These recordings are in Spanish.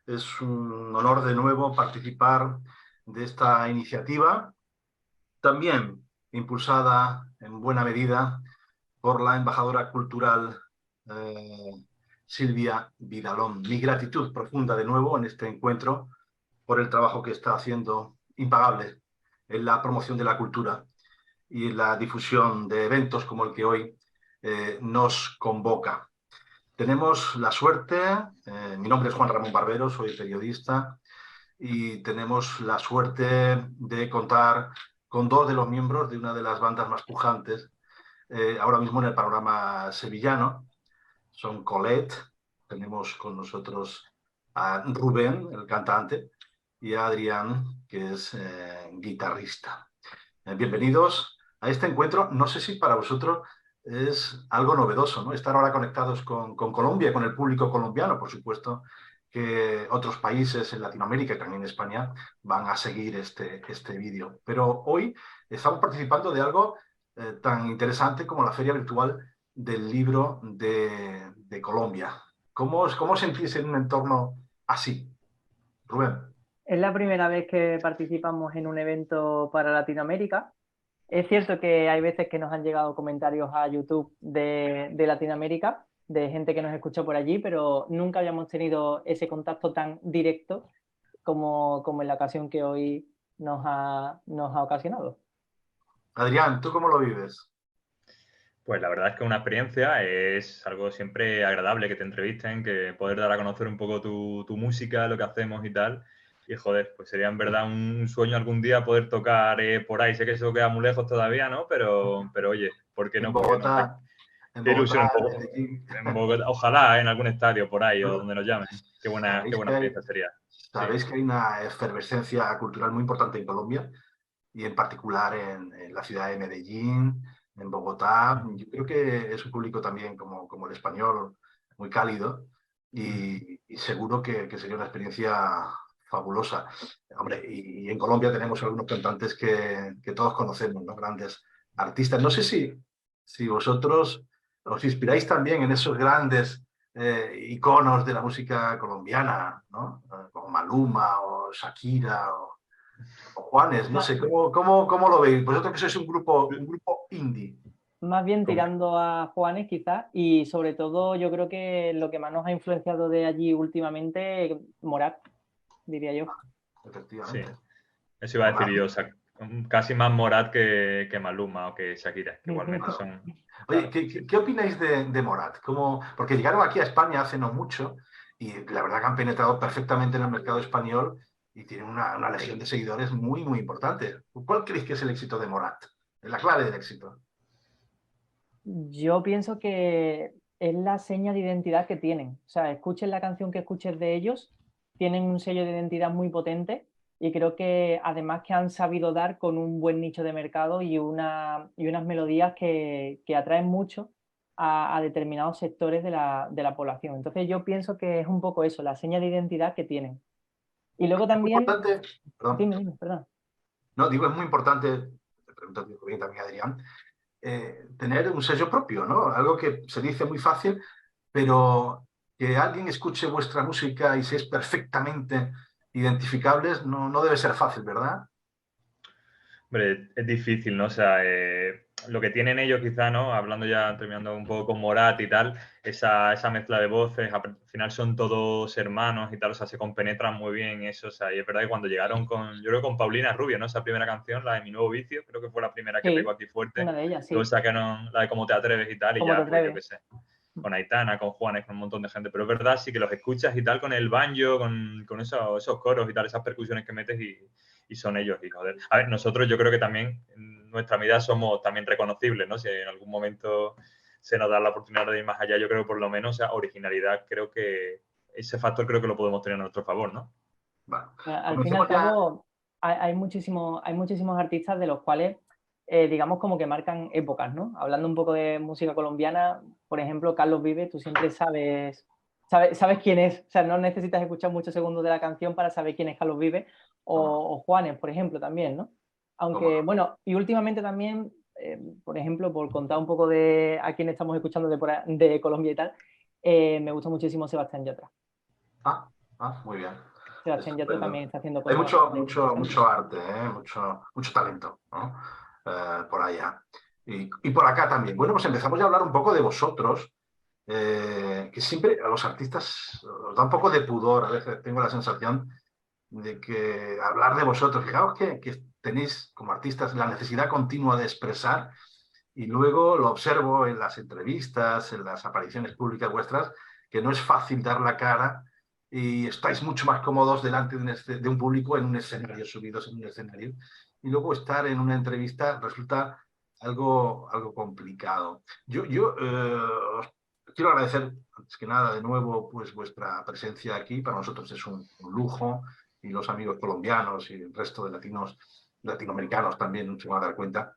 Es un honor de nuevo participar de esta iniciativa, también impulsada en buena medida por la embajadora cultural eh, Silvia Vidalón. Mi gratitud profunda de nuevo en este encuentro por el trabajo que está haciendo impagable en la promoción de la cultura y la difusión de eventos como el que hoy nos convoca. Tenemos la suerte, mi nombre es Juan Ramón Barbero, soy periodista y tenemos la suerte de contar con dos de los miembros de una de las bandas más pujantes ahora mismo en el panorama sevillano. Son Colette, tenemos con nosotros a Rubén, el cantante, y a Adrián, que es guitarrista. Bienvenidos a este encuentro. No sé si para vosotros es algo novedoso, ¿no? Estar ahora conectados con Colombia, con el público colombiano, por supuesto, que otros países en Latinoamérica y también España van a seguir este vídeo. Pero hoy estamos participando de algo tan interesante como la Feria Virtual del Libro de Colombia. ¿Cómo sentís en un entorno así, Rubén? Es la primera vez que participamos en un evento para Latinoamérica. Es cierto que hay veces que nos han llegado comentarios a YouTube de Latinoamérica, de gente que nos escucha por allí, pero nunca habíamos tenido ese contacto tan directo como en la ocasión que hoy nos ha ocasionado. Adrián, ¿tú cómo lo vives? Pues la verdad es que una experiencia es algo siempre agradable que te entrevisten, que poder dar a conocer un poco tu música, lo que hacemos y tal. Y joder, pues sería en verdad un sueño algún día poder tocar por ahí. Sé que eso queda muy lejos todavía, ¿no? Pero oye, ¿por qué En no? ¿Por qué no? Bogotá, en Qué ilusión un Bogotá, en poco. Medellín. En Bogotá, ojalá en algún estadio por ahí o Bueno, donde nos llamen. Qué sabéis buena que hay, experiencia sería. Sí. sabéis que hay una efervescencia cultural muy importante en Colombia y en particular en la ciudad de Medellín, en Bogotá. Yo creo que es un público también como el español, muy cálido y seguro que sería una experiencia fabulosa. Hombre, y en Colombia tenemos algunos cantantes que todos conocemos, ¿no? Grandes artistas. No sé si vosotros os inspiráis también en esos grandes iconos de la música colombiana, ¿no? Como Maluma o Shakira o Juanes, no sé, ¿cómo lo veis? Vosotros que sois un grupo indie. Más bien Como- tirando a Juanes quizás, y sobre todo yo creo que lo que más nos ha influenciado de allí últimamente, Morat, diría yo. Sí, Efectivamente. eso iba a decir Morat. yo. O sea, casi más Morat que Maluma o que Shakira, que igualmente son... Oye, Claro, ¿qué, sí. qué, qué opináis de Morat? Porque llegaron aquí a España hace no mucho y la verdad que han penetrado perfectamente en el mercado español y tienen una legión de seguidores muy, muy importante. ¿Cuál creéis que es el éxito de Morat? Es la clave del éxito. Yo pienso que es la seña de identidad que tienen. O sea, escuches la canción que escuches de ellos, tienen un sello de identidad muy potente y creo que además que han sabido dar con un buen nicho de mercado y unas melodías que atraen mucho a determinados sectores de la población. Entonces yo pienso que es un poco eso, la seña de identidad que tienen. Y luego Es muy también, importante, perdón, dime, perdón. no, digo, es muy importante, te pregunto a ti también, Adrián, tener un sello propio, ¿no? Algo que se dice muy fácil, pero que alguien escuche vuestra música y si es perfectamente identificables, no debe ser fácil, ¿verdad? Hombre, es difícil, ¿no? O sea, lo que tienen ellos quizá, ¿no? Hablando ya, terminando un poco con Morat y tal, esa mezcla de voces, al final son todos hermanos y tal, o sea, se compenetran muy bien eso, o sea, y es verdad que cuando llegaron yo creo que con Paulina Rubio, ¿no? Esa primera canción, la de Mi Nuevo Vicio, creo que fue la primera que pegó Sí, aquí fuerte, una de ellas, luego sí. sacaron la de Cómo te atreves y tal, y ¿Cómo te ya, pues yo atreves? qué sé, con Aitana, con Juanes, con un montón de gente, pero es verdad, sí que los escuchas y tal, con el banjo, con esos coros y tal, esas percusiones que metes y son ellos. Y joder. A ver, nosotros yo creo que también en nuestra vida somos también reconocibles, ¿no? Si en algún momento se nos da la oportunidad de ir más allá, yo creo que por lo menos, o sea, originalidad, creo que ese factor creo que lo podemos tener a nuestro favor, ¿no? Bueno, Al fin y al comencemos ya. cabo, hay muchísimos artistas de los cuales, digamos, como que marcan épocas, ¿no? Hablando un poco de música colombiana, por ejemplo, Carlos Vives, tú siempre sabes quién es, o sea, no necesitas escuchar muchos segundos de la canción para saber quién es Carlos Vives, ¿Cómo no? o Juanes, por ejemplo, también, ¿no? ¿Cómo Aunque, no? bueno, y últimamente también, por ejemplo, por contar un poco de a quién estamos escuchando de Colombia y tal, me gusta muchísimo Sebastián Yatra. Ah, Ah, muy bien. Sebastián Yatra Estupendo. también está haciendo Hay cosas mucho, bastante mucho, interesantes. mucho arte, mucho talento, ¿no? Por allá. Y por acá también. Bueno, pues empezamos ya a hablar un poco de vosotros, que siempre a los artistas os da un poco de pudor. A veces tengo la sensación de que hablar de vosotros, fijaos que tenéis como artistas la necesidad continua de expresar y luego lo observo en las entrevistas, en las apariciones públicas vuestras, que no es fácil dar la cara y estáis mucho más cómodos delante de un público en un escenario, subidos en un escenario. Y luego estar en una entrevista resulta algo complicado. Yo os quiero agradecer, antes que nada, de nuevo, pues vuestra presencia aquí. Para nosotros es un lujo y los amigos colombianos y el resto de latinoamericanos también se van a dar cuenta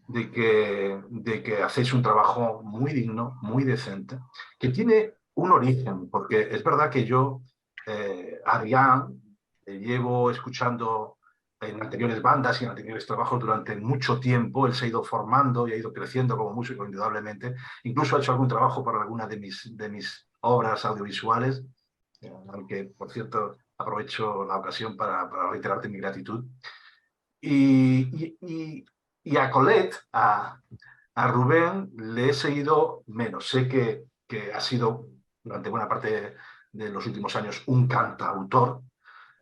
de que hacéis un trabajo muy digno, muy decente, que tiene un origen, porque es verdad que yo, Adrián, llevo escuchando en anteriores bandas y en anteriores trabajos durante mucho tiempo. Él se ha ido formando y ha ido creciendo como músico, indudablemente. Incluso ha hecho algún trabajo para alguna de mis obras audiovisuales, al que, por cierto, aprovecho la ocasión para reiterarte mi gratitud. Y a Colette, a Rubén, le he seguido menos. Sé que ha sido durante buena parte de los últimos años un cantautor,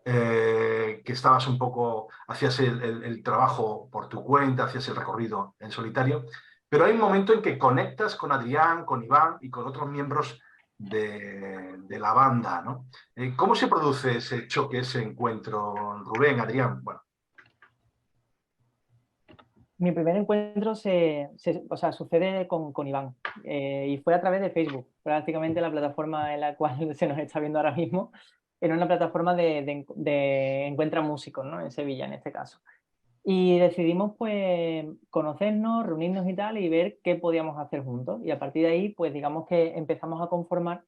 que estabas un poco, hacías el trabajo por tu cuenta, hacías el recorrido en solitario, pero hay un momento en que conectas con Adrián, con Iván y con otros miembros de la banda, ¿no? ¿Cómo se produce ese choque, ese encuentro, Rubén, Adrián? Bueno, Mi primer encuentro o sea, sucede con Iván, y fue a través de Facebook, prácticamente la plataforma en la cual se nos está viendo ahora mismo. Era una plataforma de encuentra músicos, ¿no? En Sevilla, en este caso. Y decidimos pues conocernos, reunirnos y tal, y ver qué podíamos hacer juntos. Y a partir de ahí, pues digamos que empezamos a conformar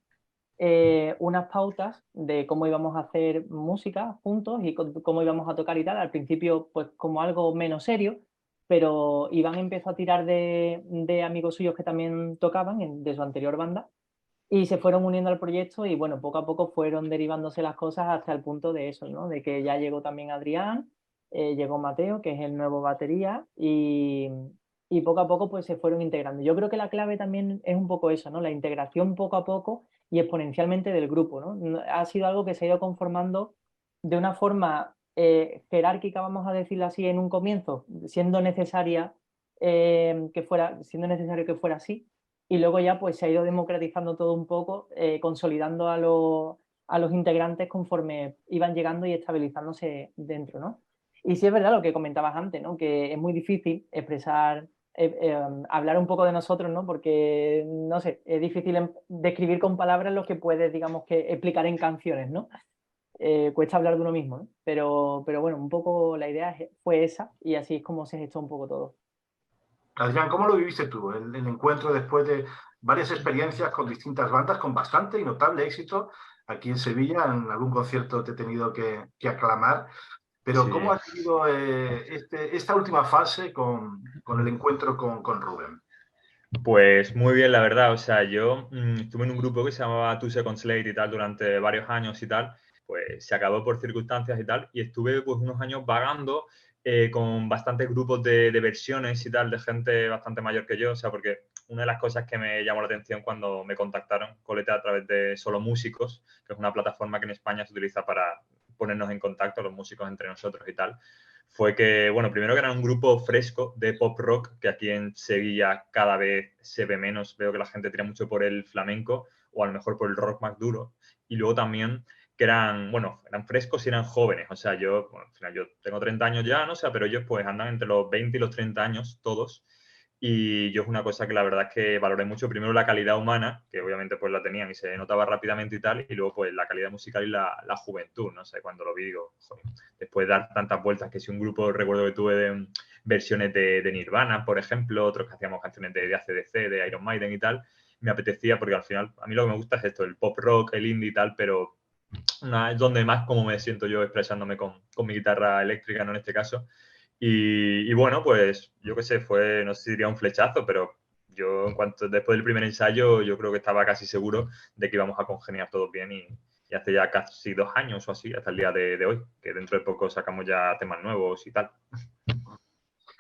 unas pautas de cómo íbamos a hacer música juntos y cómo íbamos a tocar y tal. Al principio, pues como algo menos serio, pero Iván empezó a tirar de amigos suyos que también tocaban de su anterior banda y se fueron uniendo al proyecto y bueno, poco a poco fueron derivándose las cosas hasta el punto de eso, ¿no? De que ya llegó también Adrián, llegó Mateo, que es el nuevo batería, y poco a poco pues se fueron integrando. Yo creo que la clave también es un poco eso, ¿no? La integración poco a poco y exponencialmente del grupo, ¿no? Ha sido algo que se ha ido conformando de una forma jerárquica, vamos a decirlo así, en un comienzo, siendo necesario que fuera así, y luego ya pues se ha ido democratizando todo un poco, consolidando a los integrantes conforme iban llegando y estabilizándose dentro, ¿no? Y sí es verdad lo que comentabas antes, ¿no? Que es muy difícil expresar, hablar un poco de nosotros, ¿no? Porque, no sé, es difícil describir con palabras lo que puedes, digamos, que explicar en canciones, ¿no? Cuesta hablar de uno mismo, ¿no? Pero bueno, un poco la idea fue esa y así es como se gestó un poco todo. Adrián, ¿cómo lo viviste tú? El encuentro después de varias experiencias con distintas bandas, con bastante y notable éxito aquí en Sevilla. En algún concierto te he tenido que aclamar. Pero ¿cómo Sí, has vivido esta última fase con el encuentro con Rubén? pues muy bien, la verdad. O sea, yo estuve en un grupo que se llamaba Two Seconds Late y tal durante varios años y tal. Pues se acabó por circunstancias y tal. Y estuve pues unos años vagando con bastantes grupos de versiones y tal, de gente bastante mayor que yo. O sea, porque una de las cosas que me llamó la atención cuando me contactaron Coleta a través de Solo Músicos, que es una plataforma que en España se utiliza para ponernos en contacto los músicos entre nosotros y tal, fue que, bueno, primero que era un grupo fresco de pop rock, que aquí en Sevilla cada vez se ve menos. Veo que la gente tira mucho por el flamenco o a lo mejor por el rock más duro. Y luego también que eran, bueno, eran frescos y eran jóvenes. O sea, yo, bueno, al final yo tengo 30 años ya, no sé, pero ellos pues andan entre los 20 y los 30 años todos. Y yo es una cosa que la verdad es que valoré mucho. Primero la calidad humana, que obviamente pues la tenían y se notaba rápidamente y tal, y luego pues la calidad musical y la juventud, no sé, cuando lo vi digo, joder, después de dar tantas vueltas, que si un grupo, recuerdo que tuve de versiones de Nirvana, por ejemplo, otros que hacíamos canciones de AC/DC, de Iron Maiden y tal, me apetecía porque al final a mí lo que me gusta es esto, el pop rock, el indie y tal, pero es donde más como me siento yo expresándome con mi guitarra eléctrica, ¿no? En este caso. Y bueno, pues yo qué sé, fue, no sé si diría un flechazo, pero yo en cuanto después del primer ensayo, yo creo que estaba casi seguro de que íbamos a congeniar todos bien y hace ya casi 2 años o así, hasta el día de hoy, que dentro de poco sacamos ya temas nuevos y tal.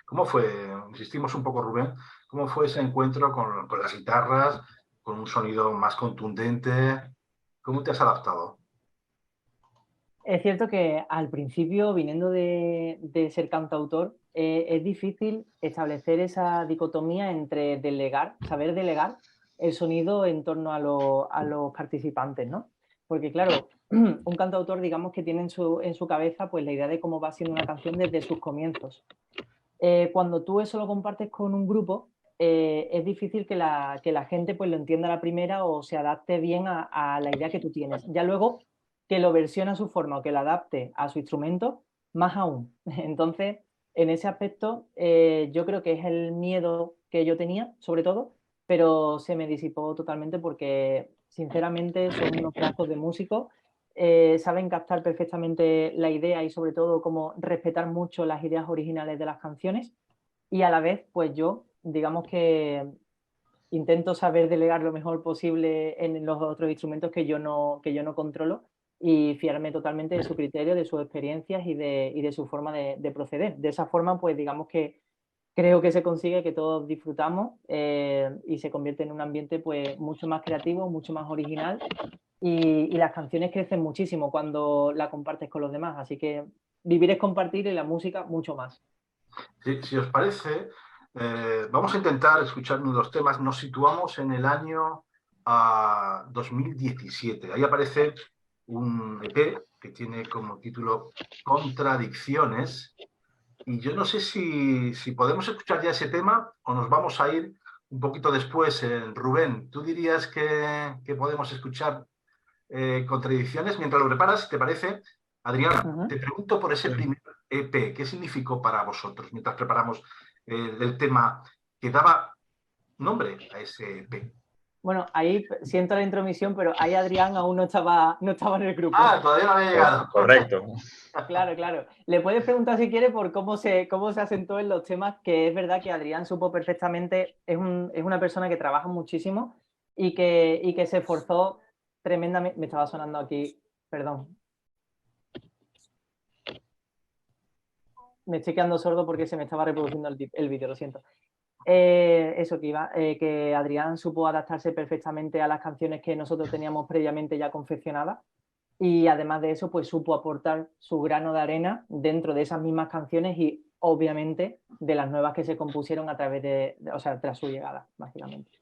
¿Cómo fue? Insistimos un poco, Rubén. ¿Cómo fue ese encuentro con las guitarras, con un sonido más contundente? ¿Cómo te has adaptado? Es cierto que al principio, viniendo de ser cantautor, es difícil establecer esa dicotomía entre saber delegar el sonido en torno a los participantes, ¿no? Porque claro, un cantautor, digamos que tiene en su cabeza pues la idea de cómo va siendo una canción desde sus comienzos. Cuando tú eso lo compartes con un grupo, es difícil que la gente pues lo entienda a la primera o se adapte bien a la idea que tú tienes. Ya luego que lo versione a su forma o que lo adapte a su instrumento, más aún. Entonces, en ese aspecto, yo creo que es el miedo que yo tenía, sobre todo, pero se me disipó totalmente porque, sinceramente, son unos pedazos de músicos, saben captar perfectamente la idea y, sobre todo, cómo respetar mucho las ideas originales de las canciones. Y a la vez, pues yo, digamos que intento saber delegar lo mejor posible en los otros instrumentos que yo no controlo y fiarme totalmente de su criterio, de sus experiencias y de su forma de proceder. De esa forma, pues digamos que creo que se consigue que todos disfrutamos y se convierte en un ambiente pues mucho más creativo, mucho más original y las canciones crecen muchísimo cuando la compartes con los demás. Así que vivir es compartir y la música mucho más. Si os parece, vamos a intentar escuchar uno de los temas. Nos situamos en el año 2017. Ahí aparece un EP que tiene como título Contradicciones. Y yo no sé si podemos escuchar ya ese tema o nos vamos a ir un poquito después. Rubén, ¿tú dirías que podemos escuchar Contradicciones? Mientras lo preparas, ¿te parece? Adrián, te pregunto por ese primer EP. ¿Qué significó para vosotros mientras preparamos el tema que daba nombre a ese EP? Bueno, ahí siento la intromisión, pero ahí Adrián aún no estaba en el grupo. Ah, todavía no había llegado. Correcto. Claro, claro. Le puedes preguntar si quiere por cómo se asentó en los temas, que es verdad que Adrián supo perfectamente, es una persona que trabaja muchísimo y que se esforzó tremendamente. Me estaba sonando aquí, perdón. Me estoy quedando sordo porque se me estaba reproduciendo el vídeo, lo siento. Eso que Adrián supo adaptarse perfectamente a las canciones que nosotros teníamos previamente ya confeccionadas y además de eso pues supo aportar su grano de arena dentro de esas mismas canciones y obviamente de las nuevas que se compusieron a través o sea, tras su llegada, básicamente.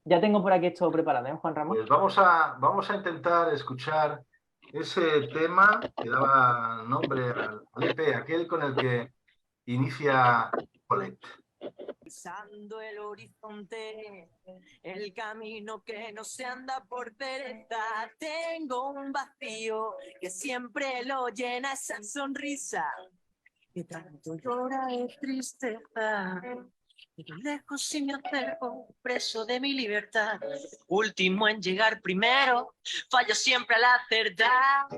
Ya tengo por aquí esto preparado, ¿eh, Juan Ramón? Pues vamos a intentar escuchar ese tema que daba nombre al EP, aquel con el que inicia Colette. Pisando el horizonte, el camino que no se anda por pereza. Tengo un vacío que siempre lo llena esa sonrisa. Que tanto llora de tristeza. Pero lejos si me acerco, preso de mi libertad. Último en llegar primero, fallo siempre al acertar.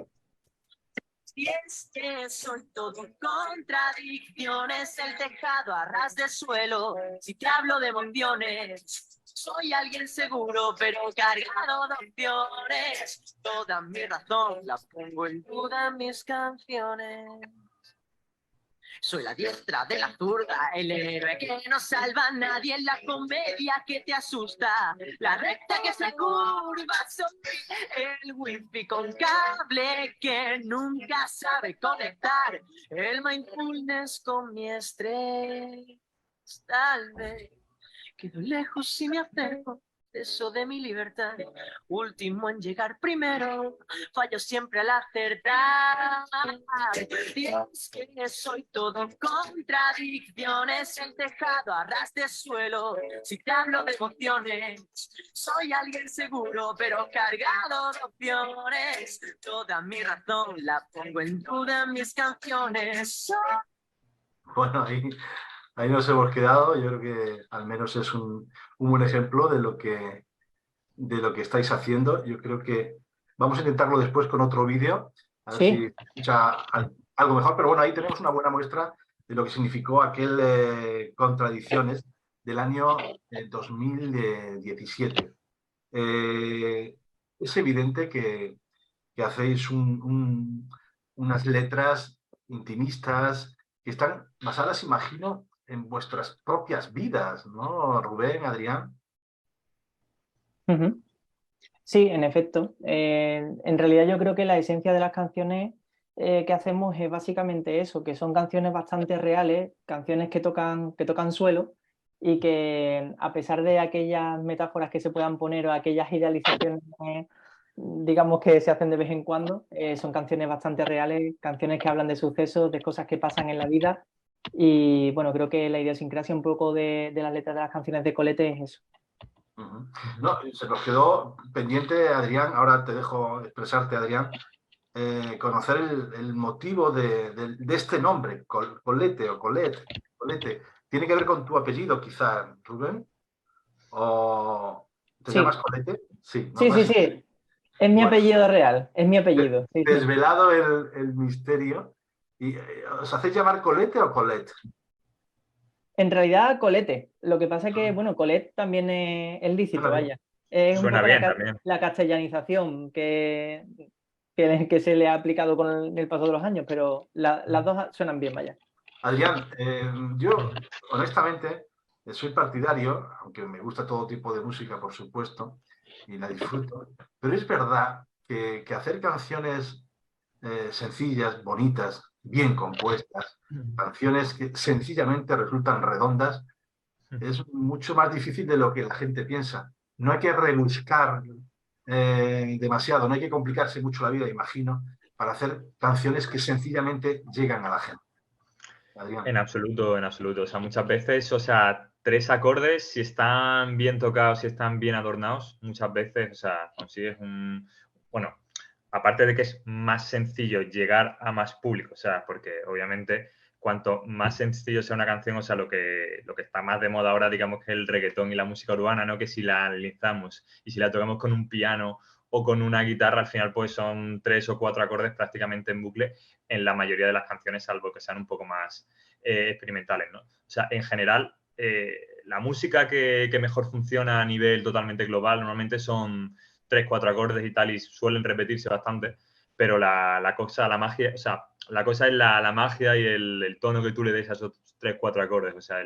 Y es que soy todo contradicciones, el tejado a ras de suelo. Si te hablo de emociones, soy alguien seguro, pero cargado de opciones. Toda mi razón la pongo en duda en mis canciones. Soy la diestra de la zurda, el héroe que no salva a nadie en la comedia que te asusta. La recta que se curva, soy el wifi con cable que nunca sabe conectar. El mindfulness con mi estrés. Tal vez quedo lejos si me acerco. Eso de mi libertad, último en llegar primero, fallo siempre al acertar. Y es que soy todo contradicciones, el tejado a ras de suelo. Si te hablo de emociones, soy alguien seguro, pero cargado de opciones. Toda mi razón la pongo en duda en mis canciones. Bueno, ahí nos hemos quedado. Yo creo que al menos es un buen ejemplo de lo que estáis haciendo. Yo creo que vamos a intentarlo después con otro vídeo, a ver si escucha algo mejor. Pero bueno, ahí tenemos una buena muestra de lo que significó aquel Contradicciones del año 2017. Es evidente que que hacéis unas letras intimistas que están basadas, imagino, en vuestras propias vidas, ¿no, Rubén, Adrián? Ujú. Sí, en efecto. En realidad yo creo que la esencia de las canciones que hacemos es básicamente eso, que son canciones bastante reales, canciones que tocan suelo y que a pesar de aquellas metáforas que se puedan poner o aquellas idealizaciones, digamos que se hacen de vez en cuando, son canciones bastante reales, canciones que hablan de sucesos, de cosas que pasan en la vida y bueno, creo que la idiosincrasia un poco de las letras de las canciones de Colete es eso. Uh-huh. No, se nos quedó pendiente, Adrián, ahora te dejo expresarte, Adrián, conocer el motivo de este nombre, Colete o Colette. Colete. ¿Tiene que ver con tu apellido, quizá, Rubén? ¿O te llamas Sí, Colete? Sí, ¿no? sí, sí, sí. Es mi Bueno, apellido real, es mi apellido. Sí, sí. desvelado el misterio. ¿Y os hacéis llamar Colete o Colette? En realidad, Colete. Lo que pasa es que, bueno, Colette también es lícito, Suena bien. vaya. Es un Suena poco bien también. la castellanización que se le ha aplicado con el paso de los años, pero las dos suenan bien, vaya. Adrián, yo honestamente soy partidario, aunque me gusta todo tipo de música, por supuesto, y la disfruto, pero es verdad que hacer canciones sencillas, bonitas, bien compuestas, canciones que sencillamente resultan redondas, es mucho más difícil de lo que la gente piensa. No hay que rebuscar demasiado, no hay que complicarse mucho la vida, imagino, para hacer canciones que sencillamente llegan a la gente. Adrián. En absoluto, en absoluto. O sea, muchas veces, o sea, tres acordes, si están bien tocados, si están bien adornados, muchas veces, o sea, consigues un... Bueno, aparte de que es más sencillo llegar a más público, o sea, porque obviamente cuanto más sencillo sea una canción, o sea, lo que está más de moda ahora, digamos que el reggaetón y la música urbana, ¿no? Que si la analizamos y si la tocamos con un piano o con una guitarra, al final pues son 3 o 4 acordes prácticamente en bucle en la mayoría de las canciones, salvo que sean un poco más experimentales, ¿no? O sea, en general, la música que mejor funciona a nivel totalmente global normalmente son 3, 4 acordes y tal, y suelen repetirse bastante, pero la cosa, la magia, o sea, la cosa es la magia y el tono que tú le des a esos 3, 4 acordes, o sea,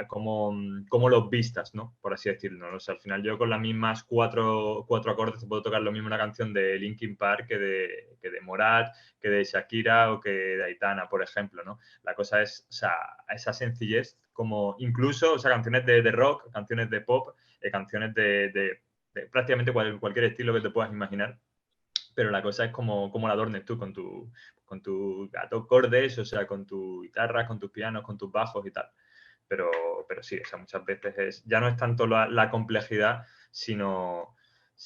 cómo los vistas, ¿no? Por así decirlo, ¿no? O sea, al final yo con las mismas cuatro acordes te puedo tocar lo mismo una canción de Linkin Park que de Morat, que de Shakira o que de Aitana, por ejemplo, ¿no? La cosa es, o sea, esa sencillez, como incluso, o sea, canciones de rock, canciones de pop, canciones de prácticamente cualquier estilo que te puedas imaginar, pero la cosa es cómo la adornes tú con tu gato cordes, o sea, con tu guitarra, con tus pianos, con tus bajos y tal. Pero sí, o sea, muchas veces ya no es tanto la complejidad, sino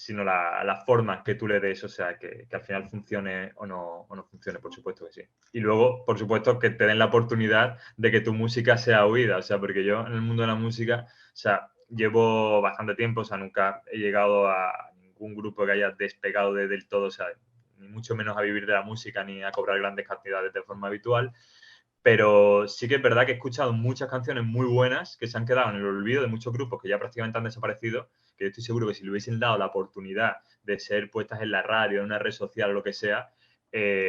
la forma que tú le des, o sea, que al final funcione o no funcione, por supuesto que sí. Y luego, por supuesto, que te den la oportunidad de que tu música sea oída, o sea, porque yo en el mundo de la música, o sea, llevo bastante tiempo, o sea, nunca he llegado a ningún grupo que haya despegado del todo, o sea, ni mucho menos a vivir de la música ni a cobrar grandes cantidades de forma habitual, pero sí que es verdad que he escuchado muchas canciones muy buenas que se han quedado en el olvido de muchos grupos que ya prácticamente han desaparecido, que yo estoy seguro que si le hubiesen dado la oportunidad de ser puestas en la radio, en una red social o lo que sea,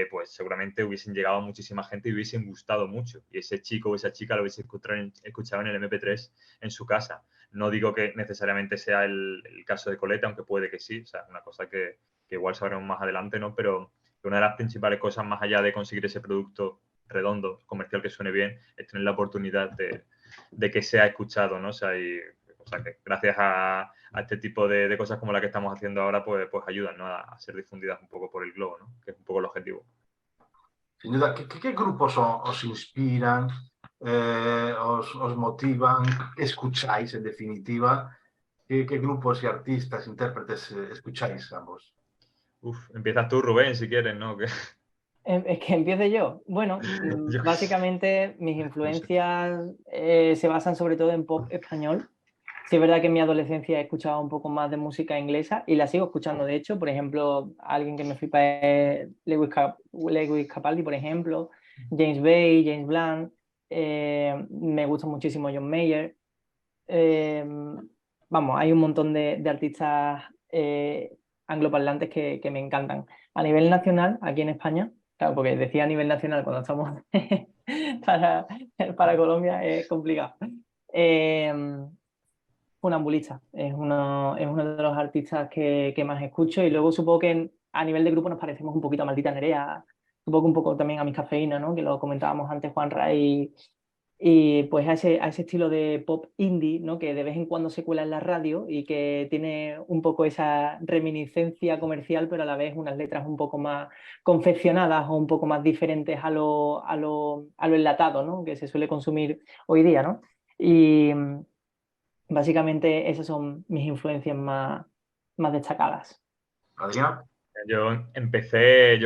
pues seguramente hubiesen llegado a muchísima gente y hubiesen gustado mucho. Y ese chico o esa chica lo hubiese escuchado en el MP3 en su casa. No digo que necesariamente sea el caso de Coleta, aunque puede que sí, o sea, es una cosa que igual sabremos más adelante, ¿no? Pero una de las principales cosas, más allá de conseguir ese producto redondo, comercial que suene bien, es tener la oportunidad de que sea escuchado, ¿no? O sea, que gracias a este tipo de cosas como la que estamos haciendo ahora, pues ayudan, ¿no? A ser difundidas un poco por el globo, ¿no? Que es un poco el objetivo. Sin duda, ¿qué grupos os inspiran, os motivan? ¿Qué escucháis, en definitiva? ¿Qué grupos y artistas, intérpretes escucháis ambos? Uf, empiezas tú, Rubén, si quieres, ¿no? Es que empiece yo. Bueno, Yo qué sé. básicamente mis No sé. influencias se basan sobre todo en pop español. Sí, es verdad que en mi adolescencia he escuchado un poco más de música inglesa y la sigo escuchando. De hecho, por ejemplo, alguien que me flipa es Lewis Capaldi, por ejemplo, James Bay, James Blunt. Me gusta muchísimo John Mayer. Eh, vamos, hay un montón de artistas angloparlantes que me encantan. A nivel nacional, aquí en España, claro, porque decía a nivel nacional cuando estamos para, para Colombia es complicado. Funambulista es uno de los artistas que más escucho, y luego supongo que a nivel de grupo nos parecemos un poquito a Maldita Nerea, supongo que un poco también a Miss Cafeína, ¿no? Que lo comentábamos antes, Juanra, y pues a ese estilo de pop indie, ¿no? Que de vez en cuando se cuela en la radio y que tiene un poco esa reminiscencia comercial, pero a la vez unas letras un poco más confeccionadas o un poco más diferentes a lo enlatado, ¿no? Que se suele consumir hoy día, ¿no? Y básicamente esas son mis influencias más destacadas. Adrián. Yo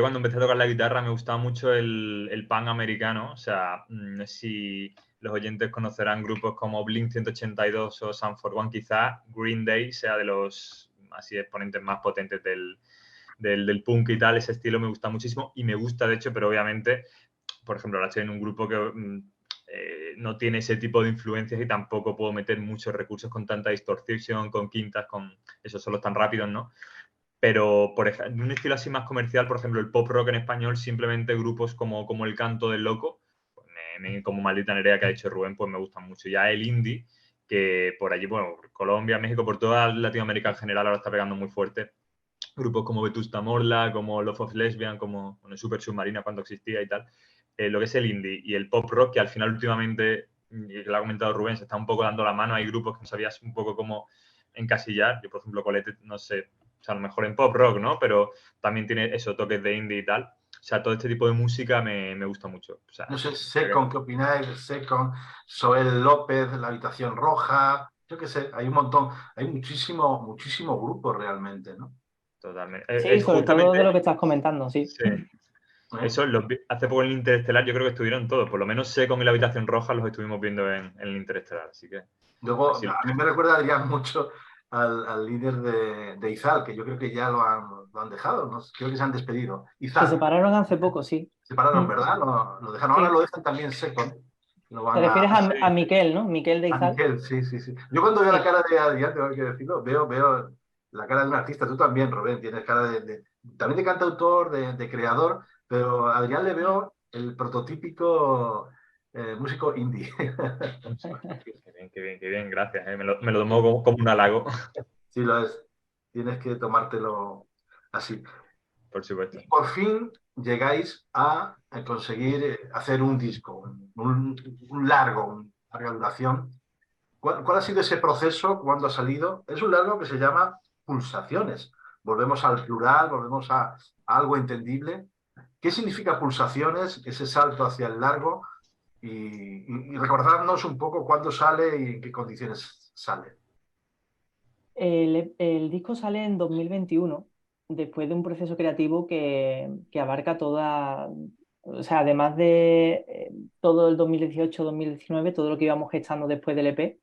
cuando empecé a tocar la guitarra me gustaba mucho el punk americano. O sea, no sé si los oyentes conocerán grupos como Blink-182 o Sum 41, quizás Green Day sea de los así exponentes más potentes del punk y tal. Ese estilo me gusta muchísimo y me gusta, de hecho, pero obviamente, por ejemplo, ahora estoy en un grupo que no tiene ese tipo de influencias y tampoco puedo meter muchos recursos con tanta distorsión, con quintas, con esos solos tan rápidos, ¿no? Pero, por ejemplo, un estilo así más comercial, por ejemplo, el pop rock en español, simplemente grupos como El Canto del Loco, pues como Maldita Nerea que ha dicho Rubén, pues me gustan mucho. Ya el indie, que por allí, bueno, Colombia, México, por toda Latinoamérica en general ahora está pegando muy fuerte. Grupos como Vetusta Morla, como Love of Lesbian, como Super Submarina cuando existía y tal. Lo que es el indie y el pop rock, que al final últimamente, y lo ha comentado Rubén, se está un poco dando la mano. Hay grupos que no sabías un poco cómo encasillar. Yo, por ejemplo, Colette, no sé, o sea, a lo mejor en pop rock, ¿no? Pero también tiene esos toques de indie y tal. O sea, todo este tipo de música me gusta mucho. O sea, No sé, Secon, ¿qué opináis? Secon, Soel López, La Habitación Roja, yo qué sé, hay un montón, hay muchísimo grupo realmente, ¿no? totalmente. Sí, Es sobre todo de lo justamente, que estás comentando, sí. sí. ¿Eh? Eso, hace poco en el Interestelar yo creo que estuvieron todos. Por lo menos Secon y La Habitación Roja los estuvimos viendo en el Interestelar. Así que, Luego, así. a mí me recuerda, Adrián, mucho al líder de Izal, que yo creo que ya lo han dejado, ¿no? Creo que se han despedido. Se Izal, separaron hace poco, sí. separaron, Mm, ¿verdad? Lo dejaron, ahora sí. lo dejan también Secon. Lo Te van refieres Sí, a Miquel, ¿no? Miquel de a Izal. Miguel, sí, sí, sí. Yo cuando veo la Sí. cara de Adrián, tengo que decirlo, veo la cara de un artista. Tú también, Rubén, tienes cara también de cantautor, de creador, pero a Adrián le veo el prototípico músico indie. qué bien, qué bien, qué bien. Gracias. Me lo tomo como un halago, Sí, lo es. Tienes que tomártelo así. por supuesto. Y por fin llegáis a conseguir hacer un disco, un larga duración. ¿Cuál ha sido ese proceso cuando ha salido? Es un largo que se llama Pulsaciones. Volvemos al plural, volvemos a algo entendible. ¿Qué significa Pulsaciones, ese salto hacia el largo? Y recordarnos un poco cuándo sale y en qué condiciones sale. El disco sale en 2021, después de un proceso creativo que abarca toda, o sea, además de todo el 2018-2019, todo lo que íbamos gestando después del EP,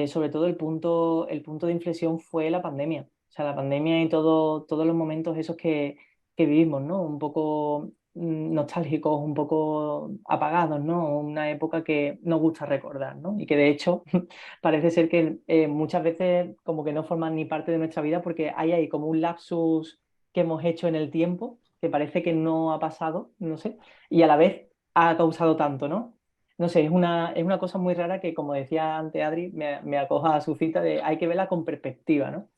sobre todo el punto de inflexión fue la pandemia. O sea, la pandemia y todos los momentos esos que vivimos, ¿no? Un poco nostálgicos, un poco apagados, ¿no? Una época que nos gusta recordar, ¿no? Y que de hecho parece ser que muchas veces como que no forman ni parte de nuestra vida porque hay ahí como un lapsus que hemos hecho en el tiempo que parece que no ha pasado, no sé, y a la vez ha causado tanto, ¿no? No sé, es una cosa muy rara que, como decía antes Adri, me acoja a su cita de hay que verla con perspectiva, ¿no?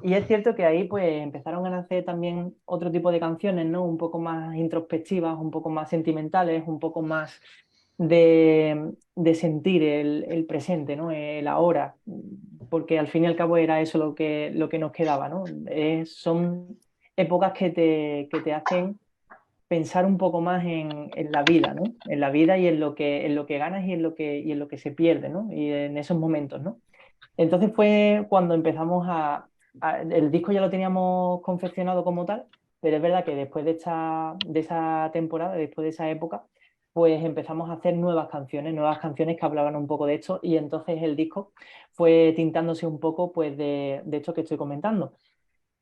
Y es cierto que ahí pues empezaron a nacer también otro tipo de canciones, ¿no? Un poco más introspectivas, un poco más sentimentales, un poco más de sentir el presente, ¿no? El ahora, porque al fin y al cabo era eso lo que nos quedaba, ¿no? Son épocas que te hacen pensar un poco más en la vida, ¿no? En la vida y en lo que ganas y en lo que se pierde, ¿no? Y en esos momentos, ¿no? Entonces fue cuando empezamos el disco ya lo teníamos confeccionado como tal, pero es verdad que después de esa temporada, después de esa época, pues empezamos a hacer nuevas canciones que hablaban un poco de esto, y entonces el disco fue tintándose un poco pues de esto que estoy comentando.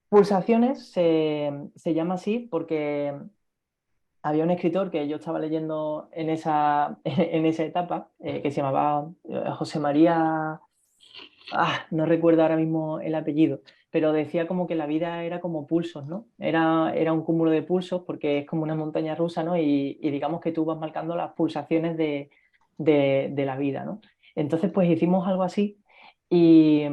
Pulsaciones se llama así porque había un escritor que yo estaba leyendo en esa, en esa etapa, que se llamaba José María, no recuerdo ahora mismo el apellido, pero decía como que la vida era como pulsos, ¿no? Era un cúmulo de pulsos porque es como una montaña rusa, ¿no? Y digamos que tú vas marcando las pulsaciones de la vida, ¿no? Entonces, pues hicimos algo así y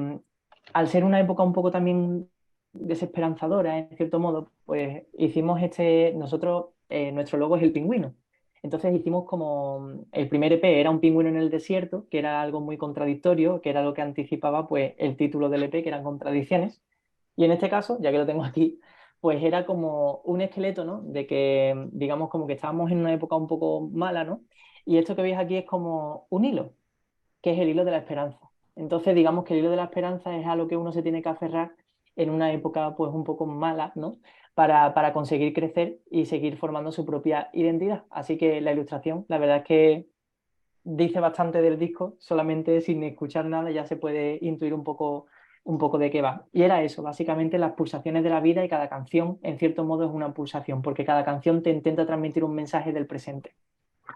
al ser una época un poco también desesperanzadora, en cierto modo, pues hicimos nosotros, nuestro logo es el pingüino. Entonces hicimos como, el primer EP era un pingüino en el desierto, que era algo muy contradictorio, que era lo que anticipaba pues el título del EP, que eran contradicciones. Y en este caso, ya que lo tengo aquí, pues era como un esqueleto, ¿no? De que, digamos, como que estábamos en una época un poco mala, ¿no? Y esto que veis aquí es como un hilo, que es el hilo de la esperanza. Entonces, digamos que el hilo de la esperanza es a lo que uno se tiene que aferrar en una época pues un poco mala, ¿no? Para conseguir crecer y seguir formando su propia identidad. Así que la ilustración, la verdad es que dice bastante del disco, solamente sin escuchar nada ya se puede intuir un poco de qué va. Y era eso, básicamente las pulsaciones de la vida y cada canción, en cierto modo, es una pulsación, porque cada canción te intenta transmitir un mensaje del presente.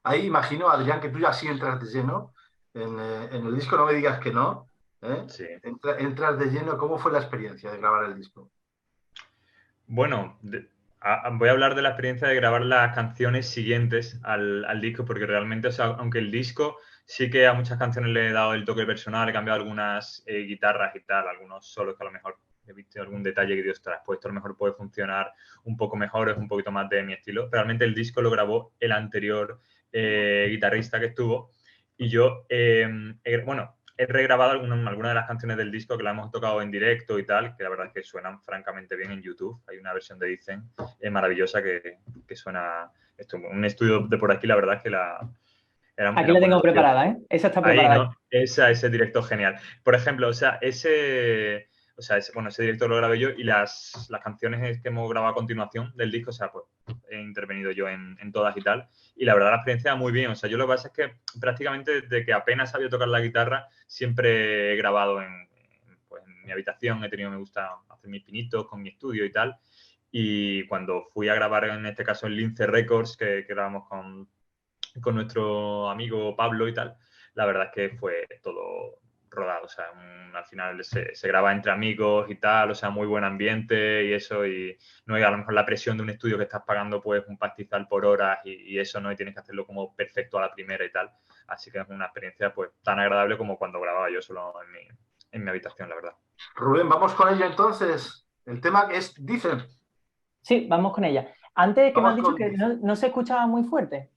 Ahí imagino, Adrián, que tú ya sí entras de lleno en el disco, no me digas que no, ¿eh? Sí. Entras de lleno. ¿Cómo fue la experiencia de grabar el disco? Bueno, voy a hablar de la experiencia de grabar las canciones siguientes al disco, porque realmente, o sea, aunque el disco sí que a muchas canciones le he dado el toque personal, he cambiado algunas guitarras y tal, algunos solos que a lo mejor he visto algún detalle que Dios te has puesto, a lo mejor puede funcionar un poco mejor, es un poquito más de mi estilo. Realmente el disco lo grabó el anterior guitarrista que estuvo y yo, bueno, he regrabado algunas de las canciones del disco que la hemos tocado en directo y tal, que la verdad es que suenan francamente bien en YouTube. Hay una versión de Dicen maravillosa que suena. Esto, un estudio de por aquí, la verdad es que Aquí era la muy tengo lucido. preparada, ¿eh? Esa está Ahí, preparada. ¿no? Ese directo genial. Por ejemplo, o sea, ese directo lo grabé yo y las canciones que hemos grabado a continuación del disco, o sea, pues he intervenido yo en todas y tal. Y la verdad, la experiencia muy bien. O sea, yo lo que pasa es que prácticamente desde que apenas sabía tocar la guitarra, siempre he grabado pues, en mi habitación. Me gusta hacer mis pinitos con mi estudio y tal. Y cuando fui a grabar, en este caso en Lince Records, que grabamos con nuestro amigo Pablo y tal, la verdad es que fue todo rodado, o sea, al final se graba entre amigos y tal, o sea, muy buen ambiente y eso, y no hay a lo mejor la presión de un estudio que estás pagando pues un pastizal por horas y eso, ¿no? Y tienes que hacerlo como perfecto a la primera y tal, así que es una experiencia pues tan agradable como cuando grababa yo solo en mi habitación, la verdad. Rubén, vamos con ello entonces. El tema es Dicen. Sí, vamos con ella. Antes que me has Vamos dicho con que Dicen. no se escuchaba muy fuerte.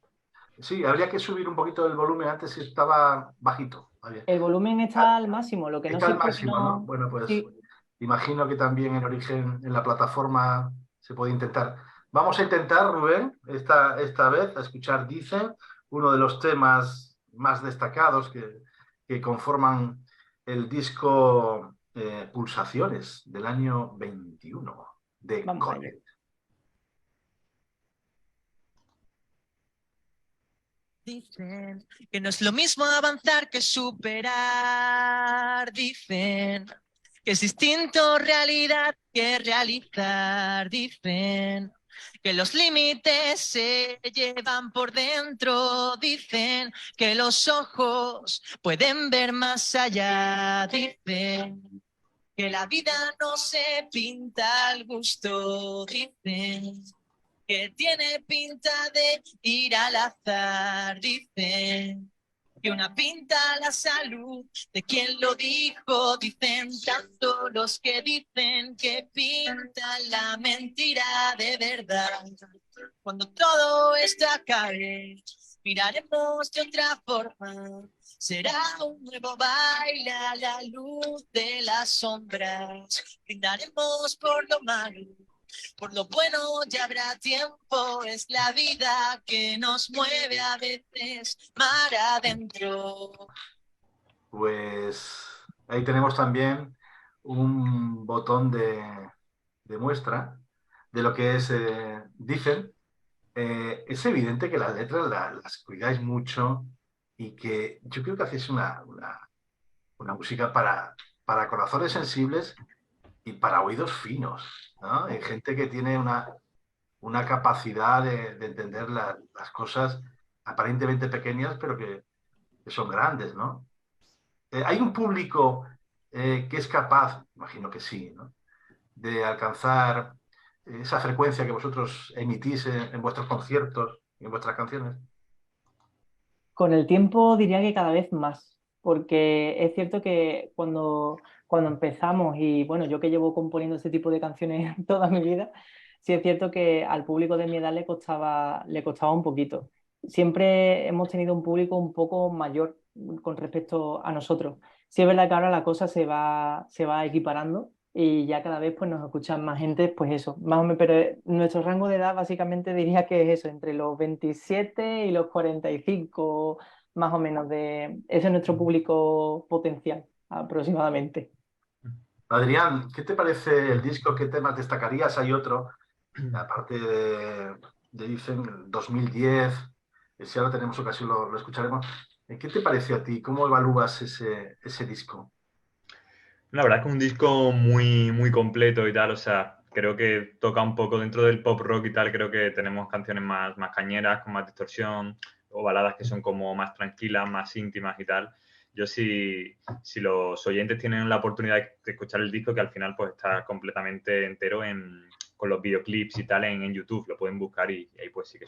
Sí, habría que subir un poquito el volumen. Antes estaba bajito. Vale. El volumen está al máximo, lo que no Está sé al es por qué máximo, ¿no? no... Bueno, pues Sí, imagino que también en origen, en la plataforma, se puede intentar. Vamos a intentar, Rubén, esta vez, a escuchar Dicen, uno de los temas más destacados que conforman el disco Pulsaciones del año 21 de vamos a ello. Conet. Dicen que no es lo mismo avanzar que superar. Dicen que es distinto realidad que realizar. Dicen que los límites se llevan por dentro. Dicen que los ojos pueden ver más allá. Dicen que la vida no se pinta al gusto. Dicen que tiene pinta de ir al azar. Dicen que una pinta la salud de quien lo dijo. Dicen tanto los que dicen que pinta la mentira de verdad. Cuando todo esto acabe, miraremos de otra forma. Será un nuevo baile a la luz de las sombras. Brindaremos por lo malo, por lo bueno ya habrá tiempo, es la vida que nos mueve a veces mar adentro. Pues ahí tenemos también un botón de muestra de lo que es Dicen. Es evidente que las letras las cuidáis mucho y que yo creo que hacéis una música para corazones sensibles y para oídos finos, ¿no? Hay gente que tiene una capacidad de entender las cosas aparentemente pequeñas, pero que son grandes, ¿no? Hay un público que es capaz, imagino que sí, ¿no? de alcanzar esa frecuencia que vosotros emitís en vuestros conciertos y en vuestras canciones? Con el tiempo diría que cada vez más, porque es cierto que cuando empezamos, y bueno, yo que llevo componiendo este tipo de canciones toda mi vida, sí es cierto que al público de mi edad le costaba un poquito. Siempre hemos tenido un público un poco mayor con respecto a nosotros. Sí es verdad que ahora la cosa se va equiparando y ya cada vez pues, nos escuchan más gente, pues eso, más o menos, pero nuestro rango de edad básicamente diría que es eso, entre los 27 y los 45, más o menos, ese es nuestro público potencial aproximadamente. Adrián, ¿qué te parece el disco? ¿Qué temas destacarías? Hay otro, aparte de dicen 2010, si ahora tenemos ocasión lo escucharemos. ¿Qué te parece a ti? ¿Cómo evalúas ese disco? La verdad es que es un disco muy, muy completo y tal, o sea, creo que toca un poco dentro del pop rock y tal, creo que tenemos canciones más cañeras, con más distorsión, o baladas que son como más tranquilas, más íntimas y tal. Yo si los oyentes tienen la oportunidad de escuchar el disco, que al final pues está completamente entero con los videoclips y tal en YouTube, lo pueden buscar y ahí pues sí que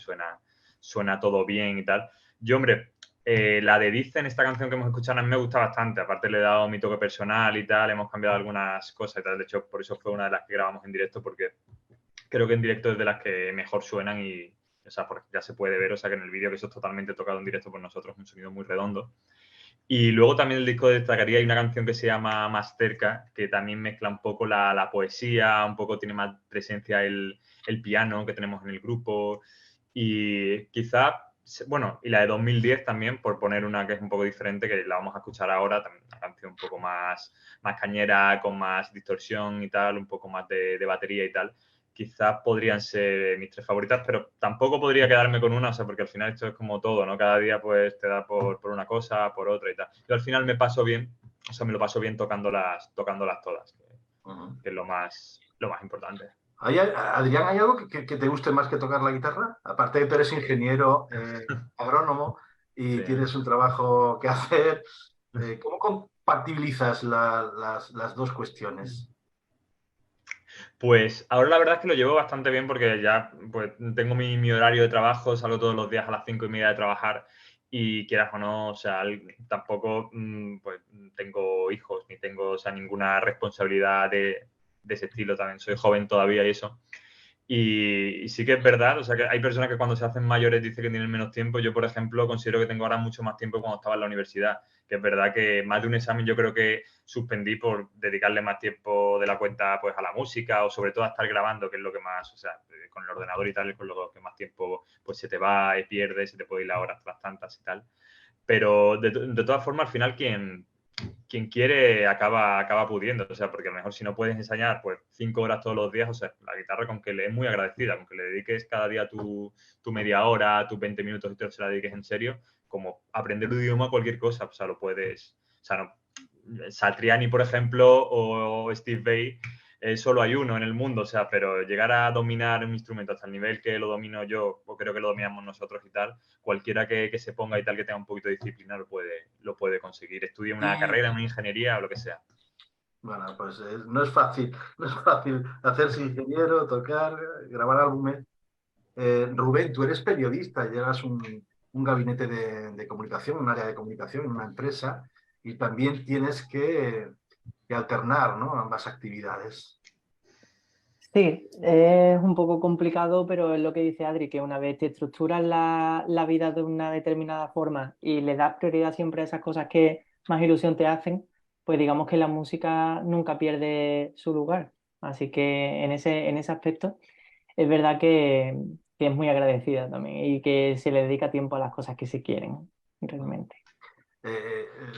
suena todo bien y tal. Yo, hombre, la de Dicen, esta canción que hemos escuchado, a mí me gusta bastante. Aparte le he dado mi toque personal y tal, hemos cambiado algunas cosas y tal. De hecho, por eso fue una de las que grabamos en directo, porque creo que en directo es de las que mejor suenan y, o sea, porque ya se puede ver, o sea, que en el vídeo que eso es totalmente tocado en directo por nosotros, un sonido muy redondo. Y luego también el disco destacaría, hay una canción que se llama Más cerca, que también mezcla un poco la poesía, un poco tiene más presencia el piano que tenemos en el grupo y quizá, bueno, y la de 2010 también, por poner una que es un poco diferente, que la vamos a escuchar ahora, también una canción un poco más cañera, con más distorsión y tal, un poco más de batería y tal. Quizás podrían ser mis tres favoritas, pero tampoco podría quedarme con una, o sea, porque al final esto es como todo, ¿no? Cada día pues te da por una cosa, por otra y tal. Yo al final me paso bien, o sea, me lo paso bien tocándolas todas, que es lo más importante. Adrián, ¿hay algo que te guste más que tocar la guitarra? Aparte de que tú eres ingeniero agrónomo y Sí. tienes un trabajo que hacer, ¿cómo compatibilizas las dos cuestiones? Pues ahora la verdad es que lo llevo bastante bien porque ya pues, tengo mi horario de trabajo, salgo todos los días a las 5:30 de trabajar y quieras o no, o sea, tampoco pues, tengo hijos ni tengo, o sea, ninguna responsabilidad de ese estilo también. Soy joven todavía y eso. Y sí que es verdad, o sea, que hay personas que cuando se hacen mayores dicen que tienen menos tiempo. Yo, por ejemplo, considero que tengo ahora mucho más tiempo cuando estaba en la universidad, que es verdad que más de un examen yo creo que suspendí por dedicarle más tiempo de la cuenta pues a la música o sobre todo a estar grabando, que es lo que más, o sea, con el ordenador y tal es con lo que más tiempo pues se te va y pierdes, se te puede ir la hora hasta las tantas y tal. Pero de todas formas, al final quien quiere acaba pudiendo, o sea, porque a lo mejor si no puedes ensayar pues 5 horas todos los días, o sea, la guitarra con que le es muy agradecida, con que le dediques cada día tu media hora, tus 20 minutos y te se la dediques en serio, como aprender un idioma, cualquier cosa, o sea, lo puedes, o sea, no, Satriani, por ejemplo, o Steve Vai, solo hay uno en el mundo, o sea, pero llegar a dominar un instrumento hasta el nivel que lo domino yo, o creo que lo dominamos nosotros y tal, cualquiera que se ponga y tal, que tenga un poquito de disciplina, lo puede conseguir. Estudie una carrera, una ingeniería o lo que sea. Bueno, pues no es fácil, no es fácil hacerse ingeniero, tocar, grabar álbumes. Rubén, tú eres periodista, llevas un gabinete de comunicación, un área de comunicación en una empresa y también tienes que alternar, ¿no? Ambas actividades. Sí, es un poco complicado, pero es lo que dice Adri, que una vez te estructuras la vida de una determinada forma y le das prioridad siempre a esas cosas que más ilusión te hacen, pues digamos que la música nunca pierde su lugar. Así que en ese aspecto es verdad que es muy agradecida también y que se le dedica tiempo a las cosas que se quieren realmente.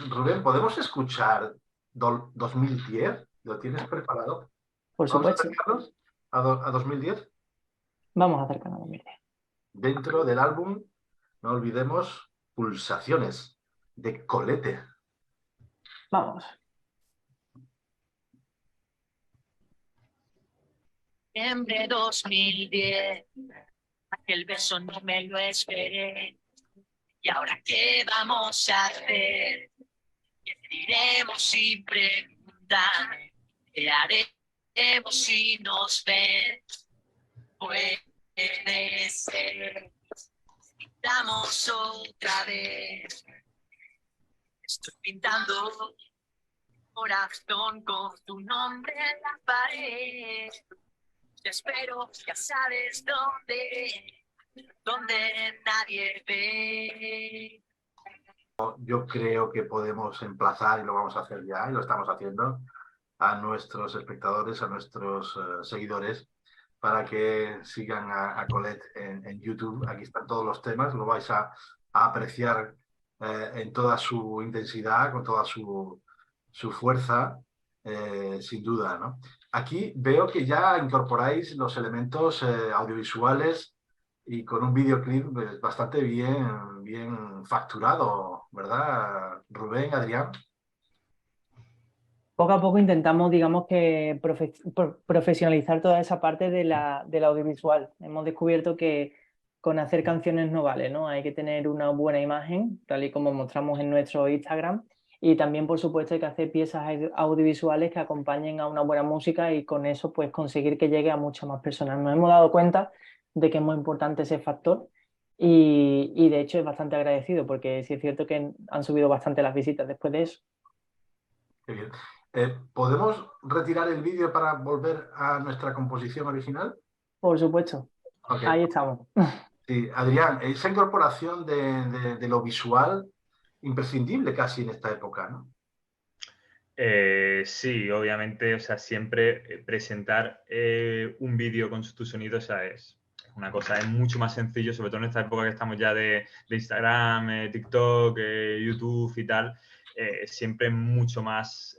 Rubén, ¿podemos escuchar 2010? ¿Lo tienes preparado? Por Vamos a supuesto, acercarnos a 2010 vamos a acercarnos a la mierda. dentro del álbum, no olvidemos, Pulsaciones de Colete. Vamos. Septiembre 2010, aquel beso no me lo esperé. ¿Y ahora qué vamos a hacer? ¿Qué diremos sin preguntar? ¿Qué haré vemos si nos ven. Puede ser. Damos otra vez. Estoy pintando corazón con tu nombre en la pared. Te espero, ya sabes donde nadie ve. Yo creo que podemos emplazar, y lo vamos a hacer ya, y lo estamos haciendo, a nuestros espectadores, a nuestros seguidores, para que sigan a Colette en YouTube. Aquí están todos los temas, lo vais a apreciar en toda su intensidad, con toda su fuerza, sin duda, ¿no? Aquí veo que ya incorporáis los elementos audiovisuales y con un videoclip bastante bien facturado, ¿verdad, Rubén, Adrián? Poco a poco intentamos, digamos que profesionalizar toda esa parte del audiovisual. Hemos descubierto que con hacer canciones no vale, ¿no? Hay que tener una buena imagen, tal y como mostramos en nuestro Instagram, y también, por supuesto, hay que hacer piezas audiovisuales que acompañen a una buena música y con eso, pues, conseguir que llegue a muchas más personas. Nos hemos dado cuenta de que es muy importante ese factor y de hecho, es bastante agradecido porque sí es cierto que han subido bastante las visitas después de eso. Qué bien. ¿Podemos retirar el vídeo para volver a nuestra composición original? Por supuesto. Ok. Ahí estamos. Sí, Adrián, esa incorporación de lo visual, imprescindible casi en esta época, ¿no? Sí, obviamente, o sea, siempre presentar un vídeo con tu sonido, o sea, es una cosa, es mucho más sencillo, sobre todo en esta época que estamos ya de Instagram, TikTok, YouTube y tal, siempre es mucho más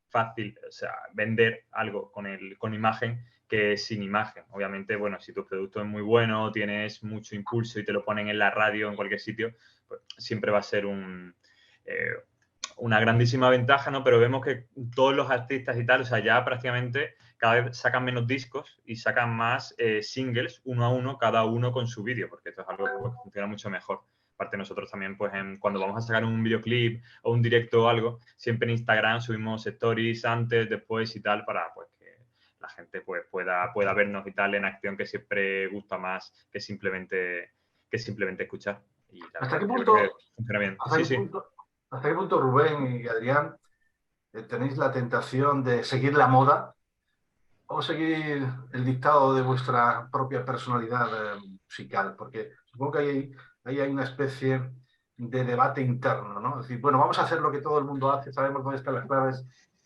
fácil, o sea, vender algo con imagen que sin imagen. Obviamente, bueno, si tu producto es muy bueno, tienes mucho impulso y te lo ponen en la radio, en cualquier sitio, pues siempre va a ser una grandísima ventaja, ¿no? Pero vemos que todos los artistas y tal, o sea, ya prácticamente cada vez sacan menos discos y sacan más singles, uno a uno, cada uno con su vídeo, porque esto es algo que pues, funciona mucho mejor. Aparte nosotros también, pues, cuando vamos a sacar un videoclip o un directo o algo, siempre en Instagram subimos stories antes, después y tal, para pues que la gente pues pueda vernos y tal en acción, que siempre gusta más que simplemente escuchar. Y la ¿Hasta verdad qué que yo creo que punto, funciona bien. hasta Sí, qué sí. punto, hasta qué punto Rubén y Adrián tenéis la tentación de seguir la moda o seguir el dictado de vuestra propia personalidad musical? Porque supongo que ahí hay una especie de debate interno, ¿no? Es decir, bueno, vamos a hacer lo que todo el mundo hace, sabemos dónde están las claves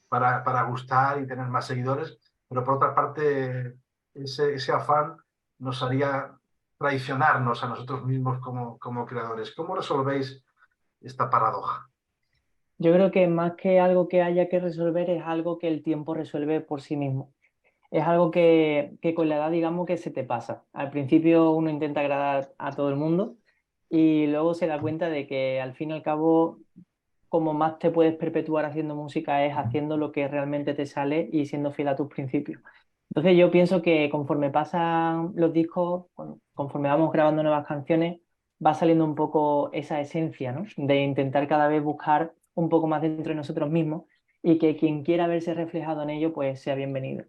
para gustar y tener más seguidores, pero por otra parte, ese afán nos haría traicionarnos a nosotros mismos como creadores. ¿Cómo resolvéis esta paradoja? Yo creo que más que algo que haya que resolver es algo que el tiempo resuelve por sí mismo. Es algo que con la edad, digamos, que se te pasa. Al principio uno intenta agradar a todo el mundo y luego se da cuenta de que al fin y al cabo, como más te puedes perpetuar haciendo música es haciendo lo que realmente te sale y siendo fiel a tus principios. Entonces yo pienso que conforme pasan los discos, conforme vamos grabando nuevas canciones, va saliendo un poco esa esencia, ¿no? De intentar cada vez buscar un poco más dentro de nosotros mismos y que quien quiera verse reflejado en ello, pues sea bienvenido.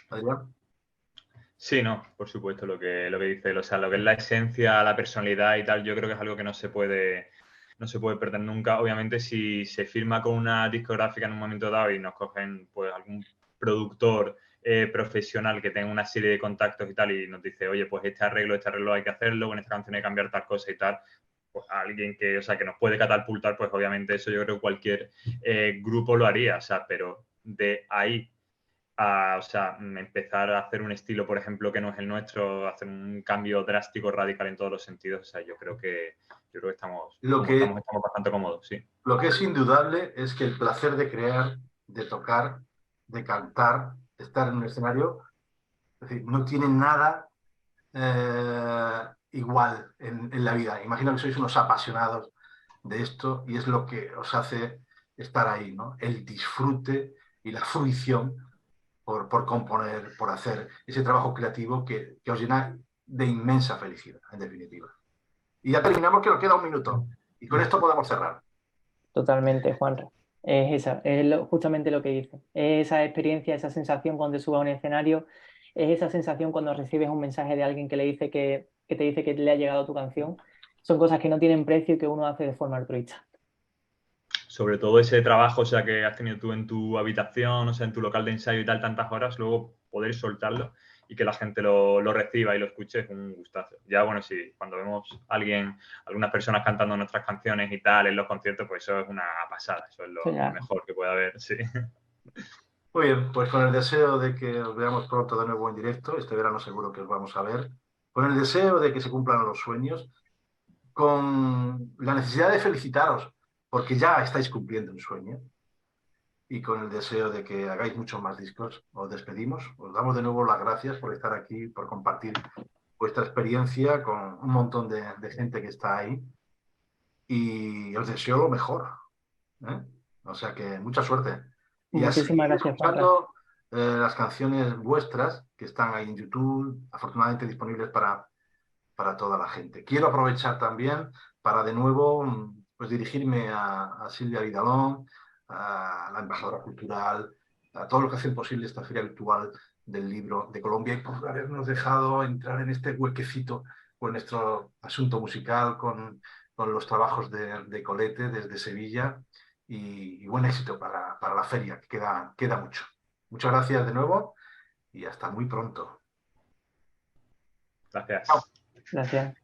Adrián. Sí, no, por supuesto, lo que dice él, o sea, lo que es la esencia, la personalidad y tal, yo creo que es algo que no se puede perder nunca. Obviamente, si se firma con una discográfica en un momento dado y nos cogen pues algún productor profesional que tenga una serie de contactos y tal y nos dice, oye, pues este arreglo hay que hacerlo, con esta canción hay que cambiar tal cosa y tal, pues alguien que, o sea, que nos puede catapultar, pues obviamente eso yo creo que cualquier grupo lo haría, o sea, pero de ahí o sea, empezar a hacer un estilo, por ejemplo, que no es el nuestro, hacer un cambio drástico, radical en todos los sentidos. O sea, yo creo que estamos, estamos bastante cómodos, sí. Lo que es indudable es que el placer de crear, de tocar, de cantar, de estar en un escenario, es decir, no tiene nada igual en la vida. Imagino que sois unos apasionados de esto y es lo que os hace estar ahí, ¿no? El disfrute y la fruición por componer, por hacer ese trabajo creativo que os llena de inmensa felicidad, en definitiva. Y ya terminamos, que nos queda un minuto. Y con esto podemos cerrar. Totalmente, Juanra. Justamente lo que dice. Es esa experiencia, esa sensación cuando te subes a un escenario, es esa sensación cuando recibes un mensaje de alguien que que te dice que le ha llegado tu canción. Son cosas que no tienen precio y que uno hace de forma altruista. Sobre todo ese trabajo, o sea, que has tenido tú en tu habitación, o sea, en tu local de ensayo y tal, tantas horas, luego poder soltarlo y que la gente lo reciba y lo escuche es un gustazo. Ya, bueno, sí, cuando vemos a algunas personas cantando nuestras canciones y tal en los conciertos, pues eso es una pasada, eso es O lo sea, mejor que puede haber, sí. Muy bien, pues con el deseo de que os veamos pronto de nuevo en directo, este verano seguro que os vamos a ver, con el deseo de que se cumplan los sueños, con la necesidad de felicitaros, porque ya estáis cumpliendo un sueño, y con el deseo de que hagáis muchos más discos, os despedimos. Os damos de nuevo las gracias por estar aquí, por compartir vuestra experiencia con un montón de gente que está ahí, y os deseo lo mejor, ¿eh? O sea que mucha suerte. Y a muchísimas seguir gracias, Juanra. escuchando las canciones vuestras que están ahí en YouTube, afortunadamente disponibles para toda la gente. Quiero aprovechar también para de nuevo pues, dirigirme a Silvia Vidalón, a la embajadora cultural, a todos los que hacen posible esta feria virtual del libro de Colombia y por habernos dejado entrar en este huequecito con nuestro asunto musical, con los trabajos de Colete desde Sevilla y buen éxito para la feria, que queda mucho. Muchas gracias de nuevo y hasta muy pronto. Gracias. Chao. Gracias.